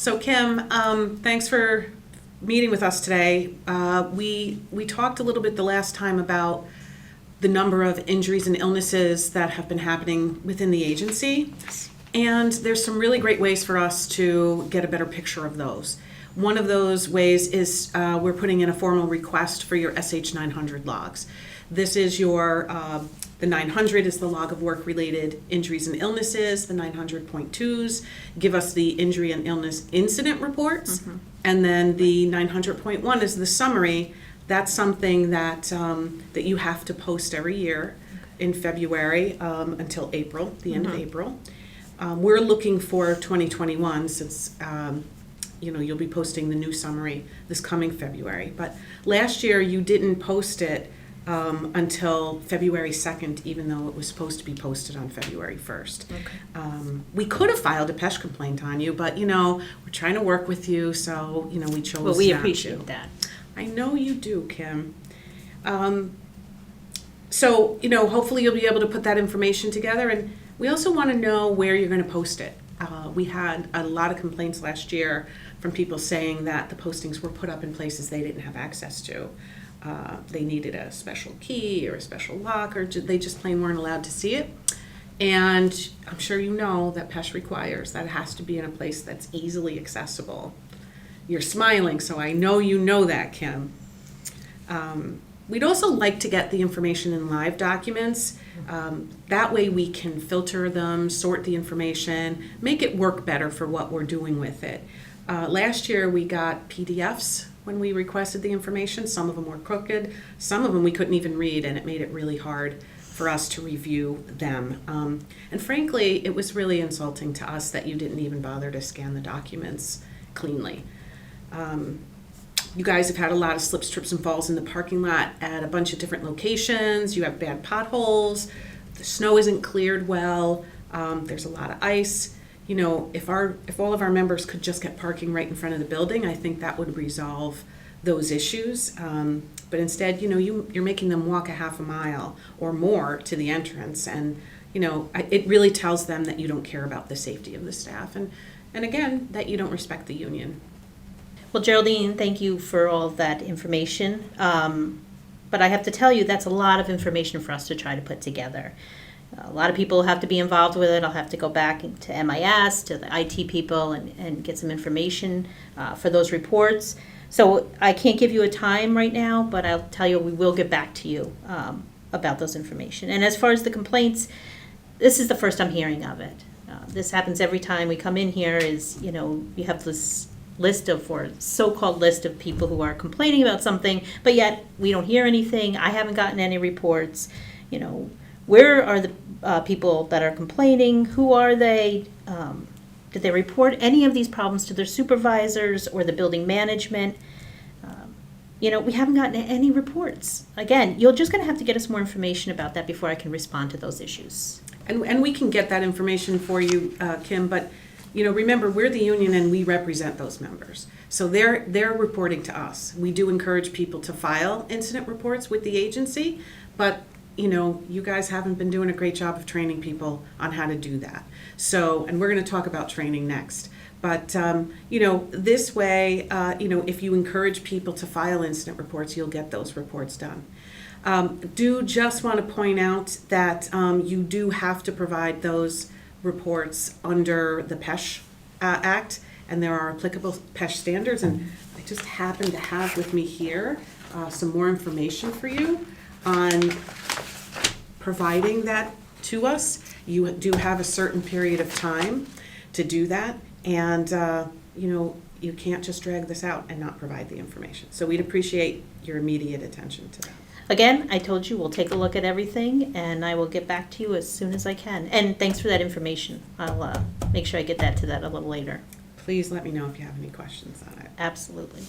So Kim, thanks for meeting with us today. We talked a little bit the last time about the number of injuries and illnesses that have been happening within the agency. And there's some really great ways for us to get a better picture of those. One of those ways is we're putting in a formal request for your SH 900 logs. This is your, the 900 is the log of work-related injuries and illnesses. The 900.2s give us the injury and illness incident reports. Mm-hmm. And then the 900.1 is the summary. That's something that, that you have to post every year in February until April, the end of April. We're looking for 2021 since you'll be posting the new summary this coming February. But last year you didn't post it until February 2nd, even though it was supposed to be posted on February 1st. Okay. We could have filed a PESH complaint on you, but we're trying to work with you, so we chose Well, we not appreciate to. that. I know you do, Kim. So hopefully you'll be able to put that information together, and we also want to know where you're going to post it. We had a lot of complaints last year from people saying that the postings were put up in places they didn't have access to. They needed a special key or a special lock, or they just plain weren't allowed to see it. And I'm sure you know that PESH requires that it has to be in a place that's easily accessible. You're smiling, so I know you know that, Kim. We'd also like to get the information in live documents. That way we can filter them, sort the information, make it work better for what we're doing with it. Last year we got PDFs when we requested the information. Some of them were crooked. Some of them we couldn't even read, and it made it really hard for us to review them. And frankly, it was really insulting to us that you didn't even bother to scan the documents cleanly. You guys have had a lot of slips, trips, and falls in the parking lot at a bunch of different locations. You have bad potholes. The snow isn't cleared well. There's a lot of ice. If all of our members could just get parking right in front of the building, I think that would resolve those issues. But instead, you're making them walk a half a mile or more to the entrance, and it really tells them that you don't care about the safety of the staff, and again, that you don't respect the union. Well, Geraldine, thank you for all of that information. But I have to tell you, that's a lot of information for us to try to put together. A lot of people have to be involved with it. I'll have to go back to MIS, to the IT people, and get some information for those reports. So I can't give you a time right now, but I'll tell you we will get back to you about those information. And as far as the complaints, this is the first I'm hearing of it. This happens every time we come in here is, we have this so-called list of people who are complaining about something, but yet we don't hear anything. I haven't gotten any reports. Where are the people that are complaining? Who are they? Did they report any of these problems to their supervisors or the building management? We haven't gotten any reports. Again, you're just going to have to get us more information about that before I can respond to those issues. And we can get that information for you, Kim, but remember, we're the union and we represent those members. So they're reporting to us. We do encourage people to file incident reports with the agency, but you guys haven't been doing a great job of training people on how to do that. So, and we're going to talk about training next. But, this way, if you encourage people to file incident reports, you'll get those reports done. Do just want to point out that you do have to provide those reports under the PESH Act, and there are applicable PESH standards, and I just happen to have with me here some more information for you on providing that to us. You do have a certain period of time to do that, and you can't just drag this out and not provide the information. So we'd appreciate your immediate attention to that. Again, I told you we'll take a look at everything, and I will get back to you as soon as I can. And thanks for that information. I'll make sure I get that to that a little later. Please let me know if you have any questions on it. Absolutely.